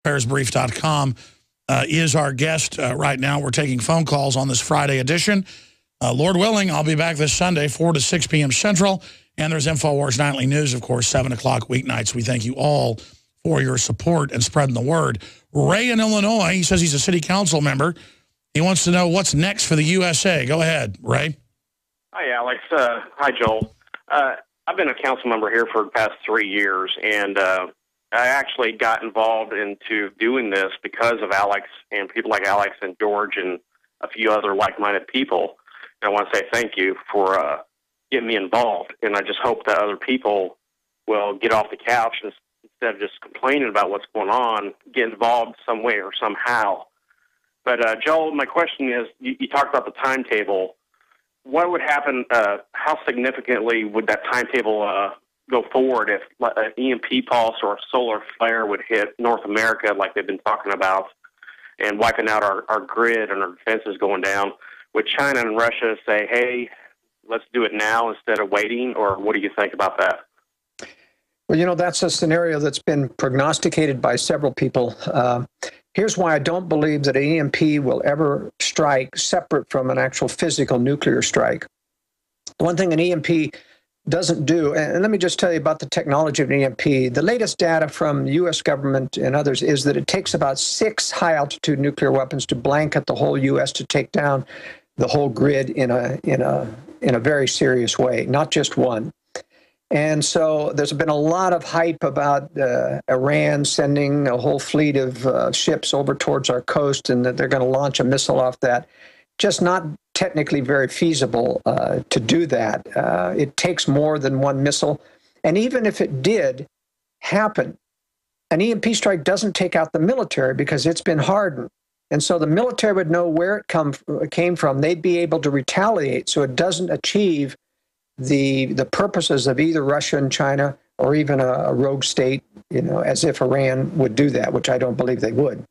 affairsbrief.com, is our guest right now. We're taking phone calls on this Friday edition. Lord willing, I'll be back this Sunday, 4 to 6 p.m. Central. And there's InfoWars Nightly News, of course, 7 o'clock weeknights. We thank you all for your support and spreading the word. Ray in Illinois, he says he's a city council member. He wants to know what's next for the USA. Go ahead, Ray. Hi, Alex. Hi, Joel. I've been a council member here for the past 3 years, and I actually got involved into doing this because of Alex and people like Alex and George and a few other like-minded people. And I want to say thank you for getting me involved, and I just hope that other people will get off the couch and instead of just complaining about what's going on, get involved some way or somehow. But, Joel, my question is, you talked about the timetable. What would happen, how significantly would that timetable go forward if an EMP pulse or a solar flare would hit North America like they've been talking about and wiping out our grid and our defenses going down? Would China and Russia say, hey, let's do it now instead of waiting, or what do you think about that? Well, you know, that's a scenario that's been prognosticated by several people. Here's why I don't believe that an EMP will ever strike separate from an actual physical nuclear strike. One thing an EMP doesn't do, and let me just tell you about the technology of an EMP. The latest data from the U.S. government and others is that it takes about 6 high-altitude nuclear weapons to blanket the whole U.S. to take down the whole grid in a very serious way, not just one. And so there's been a lot of hype about Iran sending a whole fleet of ships over towards our coast and that they're going to launch a missile off that. Just not technically very feasible to do that. It takes more than one missile. And even if it did happen, an EMP strike doesn't take out the military because it's been hardened. And so the military would know where it came from. They'd be able to retaliate so it doesn't achieve the purposes of either Russia and China or even a rogue state, you know, as if Iran would do that, which I don't believe they would.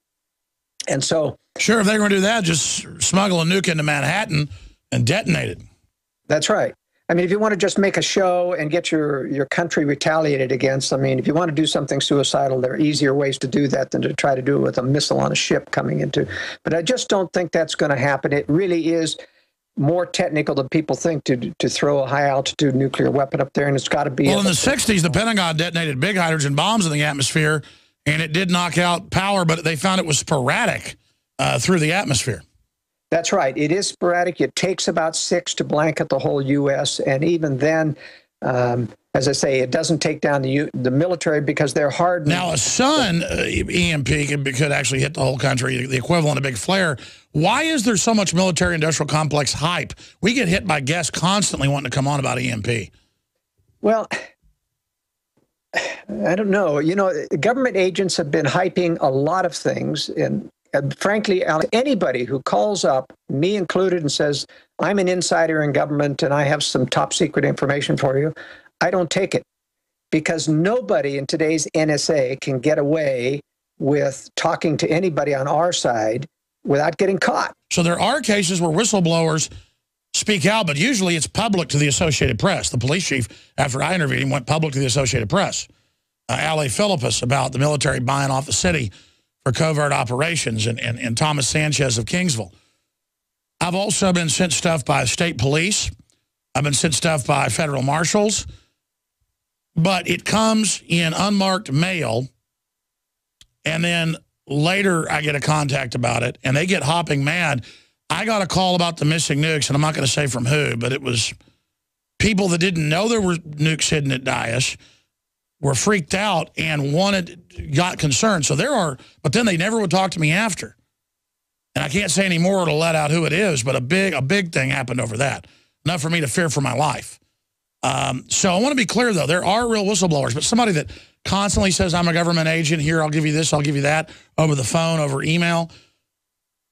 And so... Sure, if they're going to do that, just smuggle a nuke into Manhattan and detonate it. That's right. I mean, if you want to just make a show and get your country retaliated against, I mean, if you want to do something suicidal, there are easier ways to do that than to try to do it with a missile on a ship coming into. But I just don't think that's going to happen. It really is more technical than people think to throw a high-altitude nuclear weapon up there, and it's got to be... Well, in the 60s, the Pentagon detonated big hydrogen bombs in the atmosphere, and it did knock out power, but they found it was sporadic through the atmosphere. That's right. It is sporadic. It takes about 6 to blanket the whole U.S., and even then, as I say, it doesn't take down the military because they're hardened. Now, a sun EMP could actually hit the whole country, the equivalent of big flare. Why is there so much military-industrial complex hype? We get hit by guests constantly wanting to come on about EMP. Well, I don't know. You know, government agents have been hyping a lot of things, and frankly, anybody who calls up, me included, and says, I'm an insider in government and I have some top secret information for you, I don't take it. Because nobody in today's NSA can get away with talking to anybody on our side without getting caught. So there are cases where whistleblowers speak out, but usually it's public to the Associated Press. The police chief, after I interviewed him, went public to the Associated Press. Ali Philippus about the military buying off the city for covert operations, and Thomas Sanchez of Kingsville. I've also been sent stuff by state police. I've been sent stuff by federal marshals. But it comes in unmarked mail, and then later I get a contact about it, and they get hopping mad. I got a call about the missing nukes, and I'm not going to say from who, but it was people that didn't know there were nukes hidden at Daesh, were freaked out and got concerned. So there are, but then they never would talk to me after. And I can't say any more to let out who it is, but a big thing happened over that. Enough for me to fear for my life. So I want to be clear, though. There are real whistleblowers, but somebody that constantly says, I'm a government agent, here, I'll give you this, I'll give you that, over the phone, over email,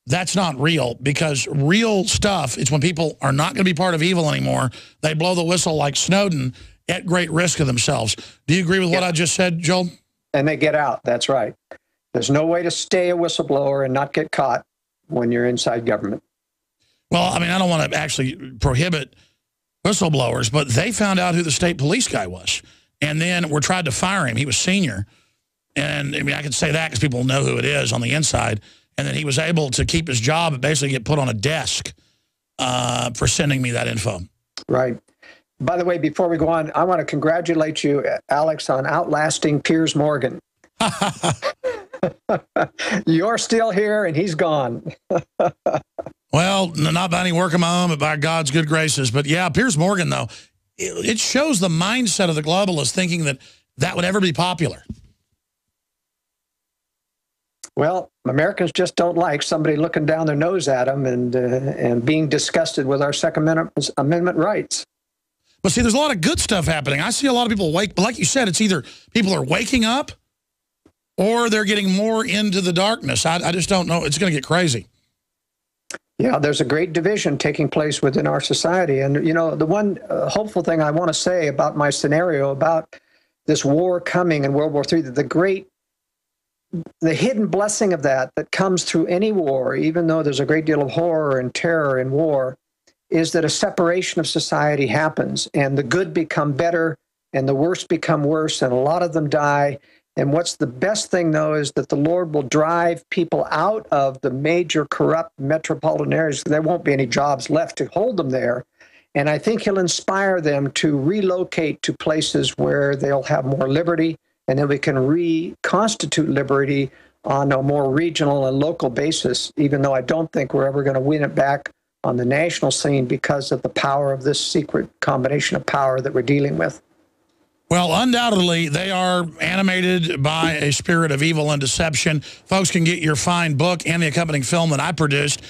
that's not real, because real stuff, it's when people are not going to be part of evil anymore, they blow the whistle like Snowden at great risk of themselves. Do you agree with what I just said, Joel? And they get out. That's right. There's no way to stay a whistleblower and not get caught when you're inside government. Well, I mean, I don't want to actually prohibit whistleblowers, but they found out who the state police guy was. And then we tried to fire him. He was senior. And I mean, I can say that because people know who it is on the inside. And then he was able to keep his job and basically get put on a desk for sending me that info. Right. By the way, before we go on, I want to congratulate you, Alex, on outlasting Piers Morgan. You're still here and he's gone. Well, not by any work of my own, but by God's good graces. But yeah, Piers Morgan, though, it shows the mindset of the globalists thinking that that would ever be popular. Well, Americans just don't like somebody looking down their nose at them and being disgusted with our Second Amendment rights. But see, there's a lot of good stuff happening. I see a lot of people wake, but like you said, it's either people are waking up or they're getting more into the darkness. I just don't know. It's going to get crazy. Yeah, there's a great division taking place within our society. And, you know, the one hopeful thing I want to say about my scenario about this war coming in World War III, the hidden blessing of that comes through any war, even though there's a great deal of horror and terror in war, is that a separation of society happens and the good become better and the worst become worse and a lot of them die. And what's the best thing, though, is that the Lord will drive people out of the major corrupt metropolitan areas. There won't be any jobs left to hold them there. And I think he'll inspire them to relocate to places where they'll have more liberty, and then we can reconstitute liberty on a more regional and local basis, even though I don't think we're ever going to win it back on the national scene because of the power of this secret combination of power that we're dealing with. Well, undoubtedly, they are animated by a spirit of evil and deception. Folks can get your fine book and the accompanying film that I produced